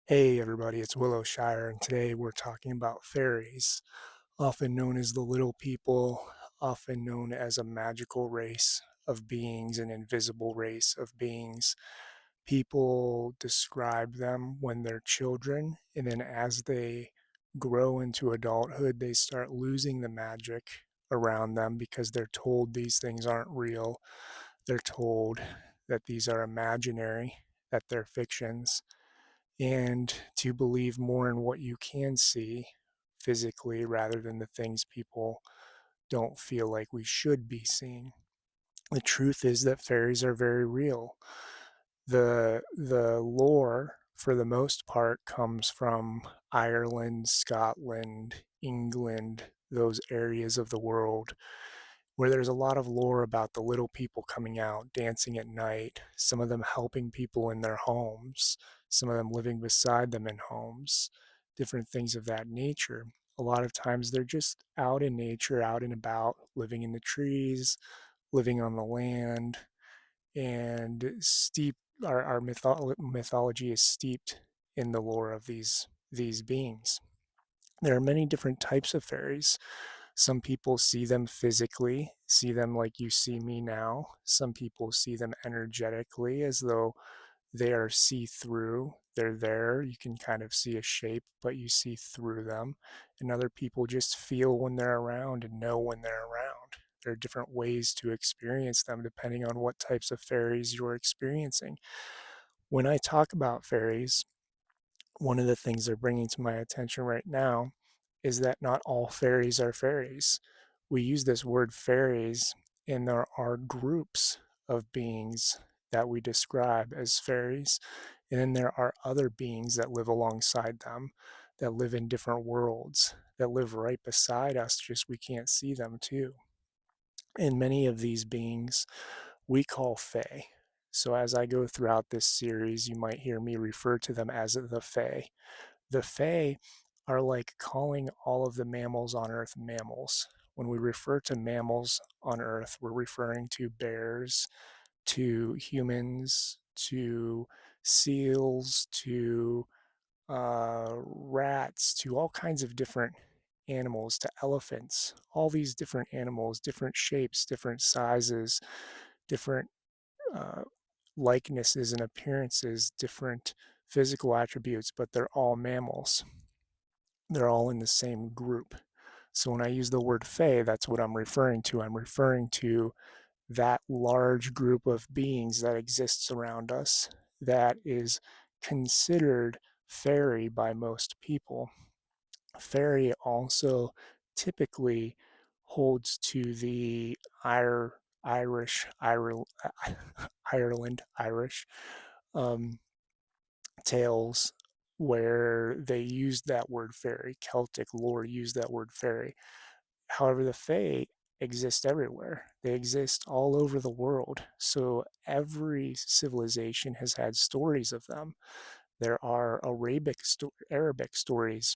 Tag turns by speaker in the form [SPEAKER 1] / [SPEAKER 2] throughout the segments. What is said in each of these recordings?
[SPEAKER 1] Hey everybody, it's Willowshire, and today we're talking about fairies, often known as the little people, often known as a magical race of beings, an invisible race of beings. People describe them when they're children, and then as they grow into adulthood, they start losing the magic around them because they're told these things aren't real. They're told that these are imaginary, that they're fictions, and to believe more in what you can see physically rather than the things people don't feel like we should be seeing. The truth is that fairies are very real. The lore for the most part comes from Ireland, Scotland, England, those areas of the world where there's a lot of lore about the little people coming out, dancing at night, some of them helping people in their homes, some of them living beside them in homes, different things of that nature. A lot of times they're just out in nature, out and about, living in the trees, living on the land, and steep our mythology is steeped in the lore of these beings. There are many different types of fairies. Some people see them physically, see them like you see me now. Some people see them energetically as though they are see through. They're there. You can kind of see a shape, but you see through them. And other people just feel when they're around and know when they're around. There are different ways to experience them depending on what types of fairies you're experiencing. When I talk about fairies, one of the things they're bringing to my attention right now is that not all fairies are fairies. We use this word fairies, and there are groups of beings that we describe as fairies. And then there are other beings that live alongside them, that live in different worlds, that live right beside us, just we can't see them too. And many of these beings we call fae. So as I go throughout this series, you might hear me refer to them as the fae. The Fae are like calling all of the mammals on Earth mammals. When we refer to mammals on Earth, we're referring to bears, to humans, to seals, to rats, to all kinds of different animals, to elephants. All these different animals, different shapes, different sizes, different uh, likenesses and appearances, different physical attributes, but they're all mammals. They're all in the same group. So when I use the word fae, that's what I'm referring to. I'm referring to that large group of beings that exists around us that is considered fairy by most people. Fairy also typically holds to the Irish, Ireland, Irish um, tales where they used that word fairy. Celtic lore used that word fairy. However, the Fae exist everywhere. They exist all over the world. So every civilization has had stories of them. There are Arabic stories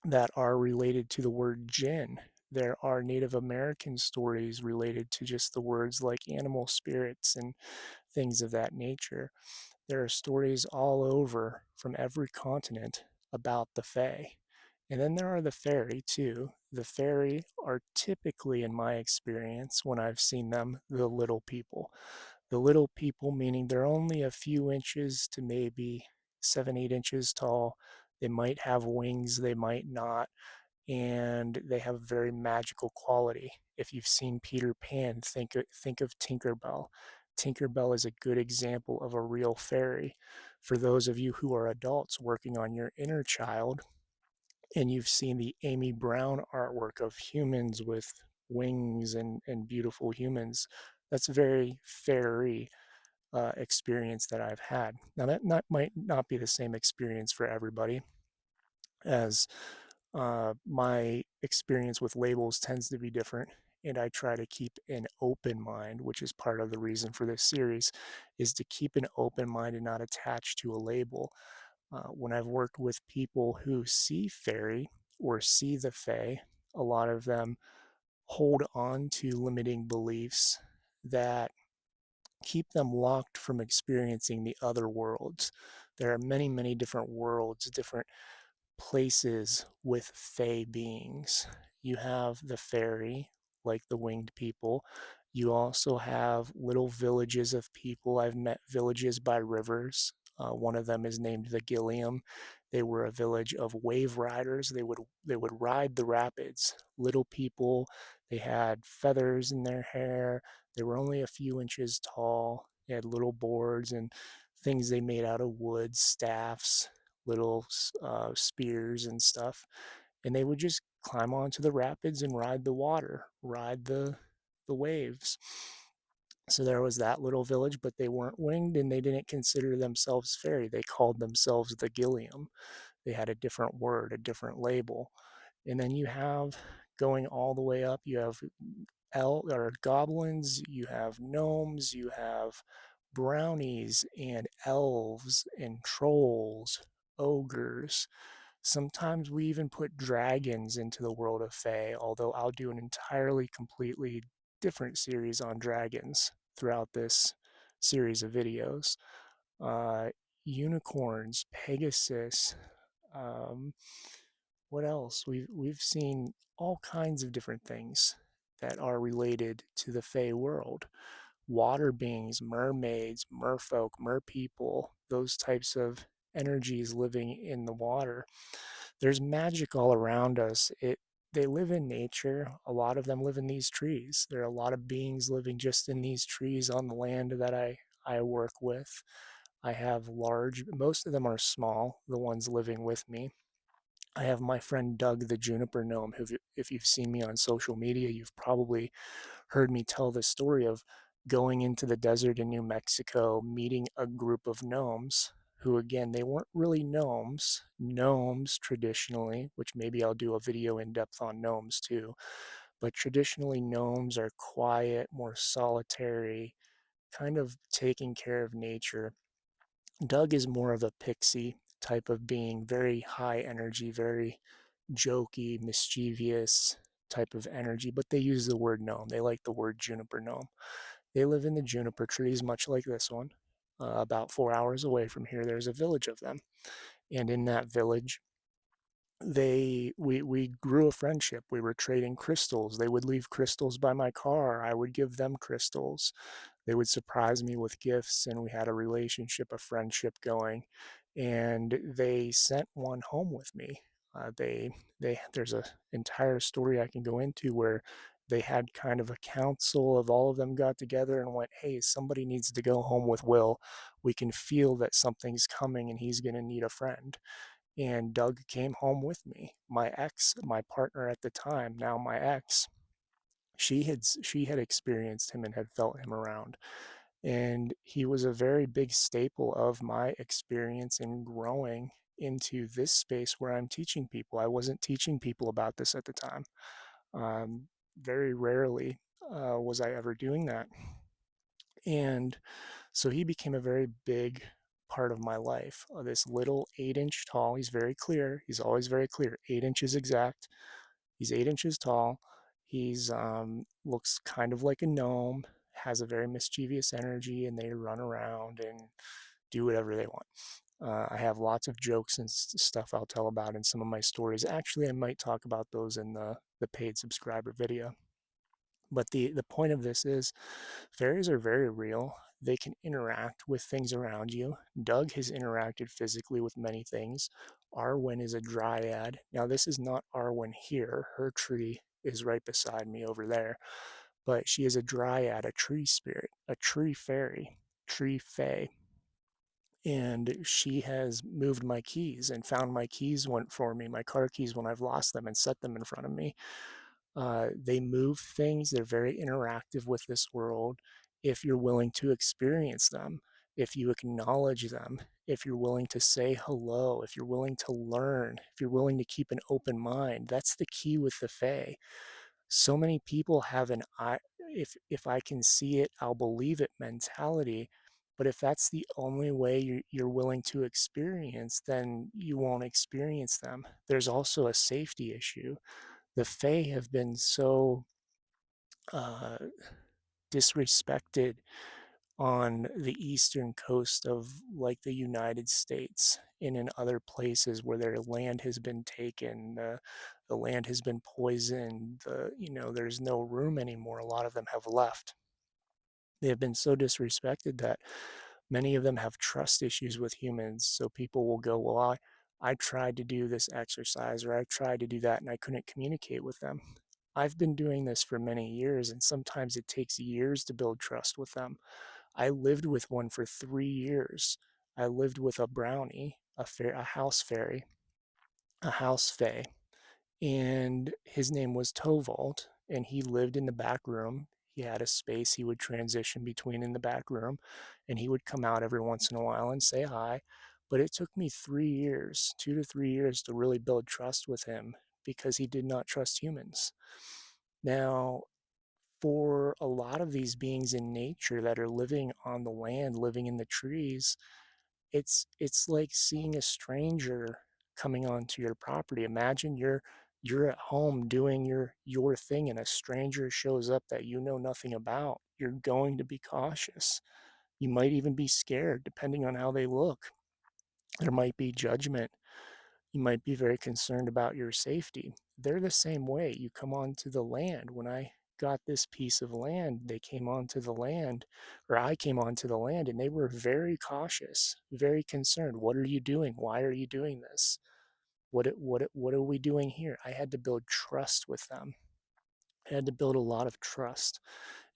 [SPEAKER 1] that are related to the word jinn. There are Native American stories related to just the words like animal spirits and things of that nature. There are stories all over from every continent about the Fae. And then there are the fairy too. The fairy are typically, in my experience, when I've seen them, the little people. The little people, meaning they're only a few inches to maybe 7, 8 inches tall. They might have wings, they might not, and they have a very magical quality. If you've seen Peter Pan, think of Tinkerbell. Tinkerbell is a good example of a real fairy. For those of you who are adults working on your inner child, and you've seen the Amy Brown artwork of humans with wings and beautiful humans, that's a very fairy experience that I've had. Now, might not be the same experience for everybody, as my experience with labels tends to be different, and I try to keep an open mind, which is part of the reason for this series, is to keep an open mind and not attach to a label. When I've worked with people who see fairy or see the fae, a lot of them hold on to limiting beliefs that keep them locked from experiencing the other worlds. There are many, many different worlds, different places with fey beings. You have the fairy, like the winged people. You also have little villages of people. I've met villages by rivers. One of them is named the Gilliam. They were a village of wave riders. They would ride the rapids. Little people. They had feathers in their hair. They were only a few inches tall. They had little boards and things they made out of wood, staffs, little spears and stuff, and they would just climb onto the rapids and ride the water, ride the waves. So there was that little village, but they weren't winged and they didn't consider themselves fairy. They called themselves the Gilliam. They had a different word, a different label. And then you have going all the way up, you have or goblins, you have gnomes, you have brownies and elves and trolls, ogres. Sometimes we even put dragons into the world of Fae, although I'll do an entirely, completely different series on dragons throughout this series of videos. Uh, Unicorns, Pegasus, um, what else? We've seen all kinds of different things that are related to the Fae world. Water beings, mermaids, merfolk, merpeople, those types of energies living in the water. There's magic all around us. They live in nature. A lot of them live in these trees. There are a lot of beings living just in these trees on the land that I work with. I have large, most of them are small, the ones living with me. I have my friend Doug the juniper gnome, who, if you've seen me on social media, you've probably heard me tell the story of going into the desert in New Mexico, meeting a group of gnomes who, again, they weren't really gnomes. Gnomes traditionally, which maybe I'll do a video in depth on gnomes too, but traditionally gnomes are quiet, more solitary, kind of taking care of nature. Doug is more of a pixie type of being, very high energy, very jokey, mischievous type of energy, but they use the word gnome. They like the word juniper gnome. They live in the juniper trees, much like this one. About 4 hours away from here, there's a village of them. And in that village, we grew a friendship. We were trading crystals. They would leave crystals by my car. I would give them crystals. They would surprise me with gifts, and we had a relationship, a friendship going. And they sent one home with me. There's a entire story I can go into where they had kind of a council of all of them got together and went, "Hey, somebody needs to go home with Will. We can feel that something's coming, and he's going to need a friend." And Doug came home with me. My ex, my partner at the time, now my ex, she had experienced him and had felt him around, and he was a very big staple of my experience in growing into this space where I'm teaching people. I wasn't teaching people about this at the time. Very rarely was I ever doing that. And so he became a very big part of my life. This little 8 inch tall, he's very clear. He's always very clear. 8 inches exact. He's 8 inches tall. He's looks kind of like a gnome, has a very mischievous energy, and they run around and do whatever they want. I have lots of jokes and stuff I'll tell about in some of my stories. Actually, I might talk about those in the paid subscriber video. But the point of this is fairies are very real. They can interact with things around you. Doug has interacted physically with many things. Arwen is a dryad. Now, this is not Arwen here. Her tree is right beside me over there. But she is a dryad, a tree spirit, a tree fairy, tree fae. And she has moved my keys and found my keys for me, my car keys when I've lost them, and set them in front of me. They move things. They're very interactive with this world. If you're willing to experience them, if you acknowledge them, if you're willing to say hello, if you're willing to learn, if you're willing to keep an open mind, that's the key with the Fae. So many people have an if I can see it, I'll believe it mentality. But if that's the only way you're willing to experience, then you won't experience them. There's also a safety issue. The Fae have been so uh, disrespected on the eastern coast of like the United States and in other places where their land has been taken, the land has been poisoned, there's no room anymore. A lot of them have left. They have been so disrespected that many of them have trust issues with humans. So people will go, well, I tried to do this exercise or I tried to do that and I couldn't communicate with them. I've been doing this for many years, and sometimes it takes years to build trust with them. I lived with one for 3 years. I lived with a brownie, a house fairy, a house fae, and his name was Tovald, and he lived in the back room. He had a space he would transition between in the back room, and he would come out every once in a while and say hi. But it took me 3 years, 2 to 3 years, to really build trust with him because he did not trust humans. Now, for a lot of these beings in nature that are living on the land, living in the trees, it's like seeing a stranger coming onto your property. Imagine you're at home doing your thing and a stranger shows up that you know nothing about. You're going to be cautious. You might even be scared depending on how they look. There might be judgment. You might be very concerned about your safety. They're the same way. You come onto the land. When I got this piece of land, they came onto the land, or I came onto the land, and they were very cautious, very concerned. What are you doing? Why are you doing this? What are we doing here? I had to build trust with them. I had to build a lot of trust.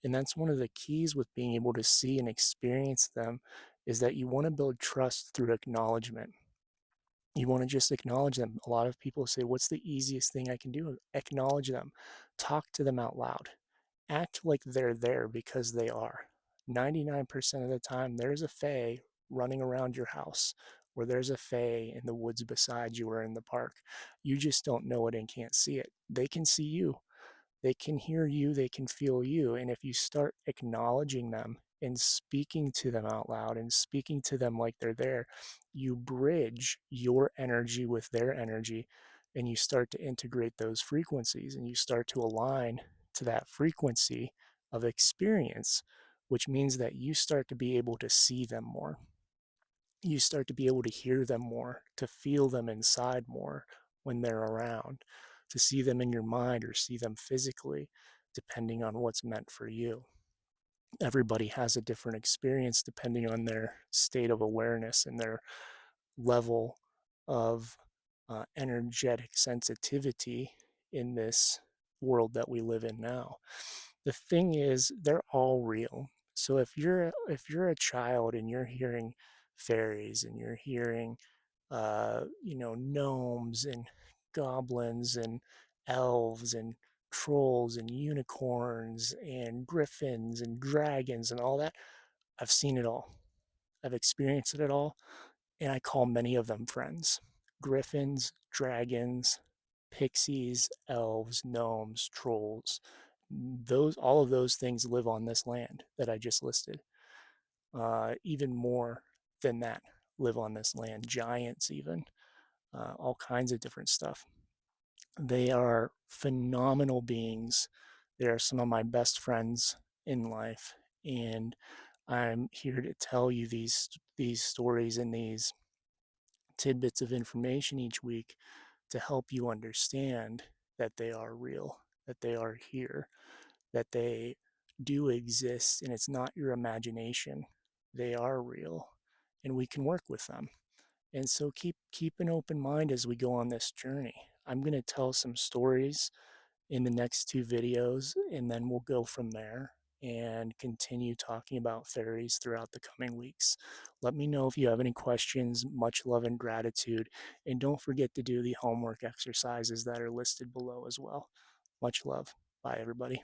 [SPEAKER 1] And that's one of the keys with being able to see and experience them is that you want to build trust through acknowledgement. You want to just acknowledge them. A lot of people say, what's the easiest thing I can do? Acknowledge them. Talk to them out loud. Act like they're there because they are. 99% of the time, there's a fae running around your house, or there's a fae in the woods beside you or in the park. You just don't know it and can't see it. They can see you. They can hear you, they can feel you. And if you start acknowledging them and speaking to them out loud and speaking to them like they're there, you bridge your energy with their energy and you start to integrate those frequencies and you start to align to that frequency of experience, which means that you start to be able to see them more. You start to be able to hear them more, to feel them inside more when they're around, to see them in your mind or see them physically, depending on what's meant for you. Everybody has a different experience depending on their state of awareness and their level of energetic sensitivity in this world that we live in now. The thing is, they're all real. So if you're a child and you're hearing fairies and you're hearing gnomes and goblins and elves and trolls and unicorns and griffins and dragons and all that, I've seen it all. I've experienced it all, and I call many of them friends. Griffins, dragons, pixies, elves, gnomes, trolls. Those all of those things live on this land that I just listed. Even more than that live on this land. Giants, even all kinds of different stuff. They are phenomenal beings. They are some of my best friends in life, and I'm here to tell you these stories and these tidbits of information each week to help you understand that they are real, that they are here, that they do exist, and it's not your imagination. They are real, and we can work with them. And so keep an open mind as we go on this journey. I'm going to tell some stories in the next two videos, and then we'll go from there and continue talking about fairies throughout the coming weeks. Let me know if you have any questions. Much love and gratitude. And don't forget to do the homework exercises that are listed below as well. Much love. Bye, everybody.